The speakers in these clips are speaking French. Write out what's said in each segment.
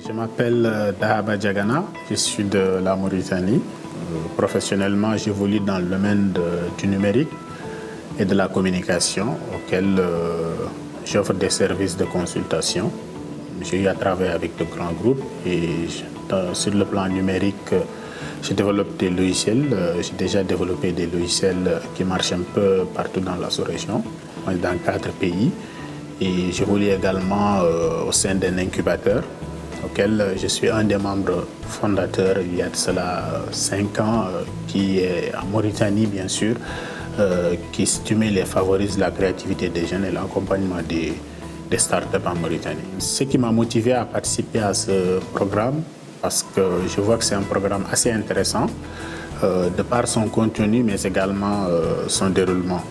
Je m'appelle Dahaba Diagana, je suis de la Mauritanie. Professionnellement, j'évolue dans le domaine du numérique et de la communication, auquel j'offre des services de consultation. J'ai eu à travailler avec de grands groupes et sur le plan numérique, je développe des logiciels. J'ai déjà développé des logiciels qui marchent un peu partout dans la sous-région, dans 4 pays. Et j'évolue également au sein d'un incubateur auquel je suis un des membres fondateurs il y a de cela 5 ans, qui est en Mauritanie bien sûr, qui stimule et favorise la créativité des jeunes et l'accompagnement des startups en Mauritanie. Ce qui m'a motivé à participer à ce programme, parce que je vois que c'est un programme assez intéressant, de par son contenu mais également son déroulement.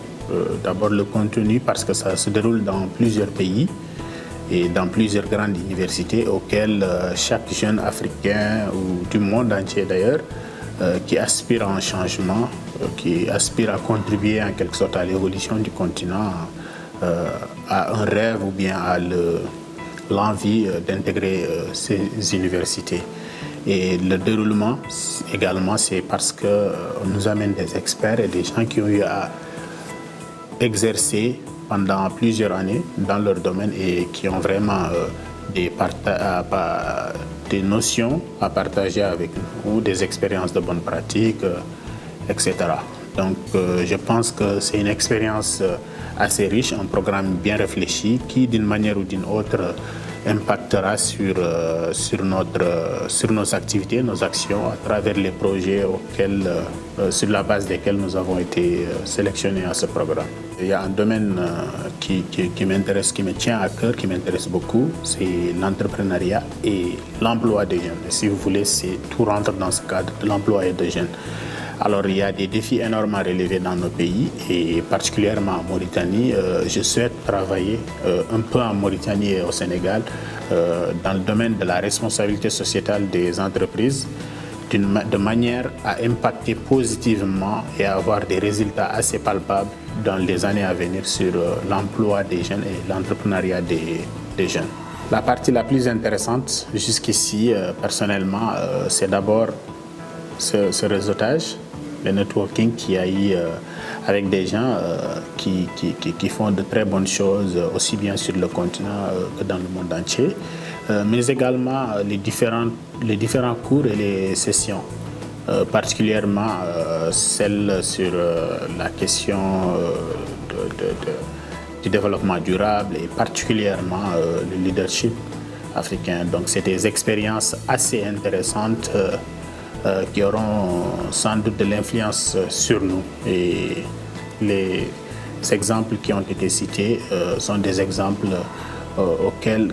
D'abord le contenu parce que ça se déroule dans plusieurs pays et dans plusieurs grandes universités auxquelles chaque jeune africain ou du monde entier d'ailleurs qui aspire à un changement, qui aspire à contribuer en quelque sorte à l'évolution du continent, à un rêve ou bien à l'envie d'intégrer ces universités. Et le déroulement également, c'est parce qu'on nous amène des experts et des gens qui ont eu à exercer pendant plusieurs années dans leur domaine et qui ont vraiment des notions à partager avec nous, des expériences de bonne pratique, etc. Donc je pense que c'est une expérience assez riche, un programme bien réfléchi qui d'une manière ou d'une autre impactera sur nos activités, nos actions à travers les projets sur la base desquels nous avons été sélectionnés à ce programme. Il y a un domaine qui m'intéresse, qui me tient à cœur, qui m'intéresse beaucoup, c'est l'entrepreneuriat et l'emploi des jeunes. Et si vous voulez, tout rentre dans ce cadre de l'emploi des jeunes. Alors il y a des défis énormes à relever dans nos pays et particulièrement en Mauritanie. Je souhaite travailler un peu en Mauritanie et au Sénégal dans le domaine de la responsabilité sociétale des entreprises de manière à impacter positivement et à avoir des résultats assez palpables dans les années à venir sur l'emploi des jeunes et l'entrepreneuriat des jeunes. La partie la plus intéressante jusqu'ici, personnellement, c'est d'abord ce réseautage, le networking qu'il y a eu avec des gens qui font de très bonnes choses, aussi bien sur le continent que dans le monde entier, mais également les différents cours et les sessions, particulièrement celle sur la question du développement durable et particulièrement le leadership africain. Donc c'est des expériences assez intéressantes qui auront sans doute de l'influence sur nous. Et les exemples qui ont été cités sont des exemples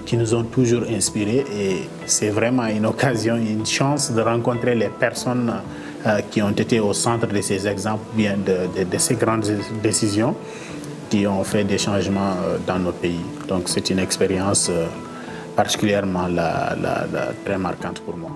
qui nous ont toujours inspirés. Et c'est vraiment une occasion, une chance de rencontrer les personnes qui ont été au centre de ces exemples, bien de ces grandes décisions qui ont fait des changements dans nos pays. Donc c'est une expérience particulièrement très marquante pour moi.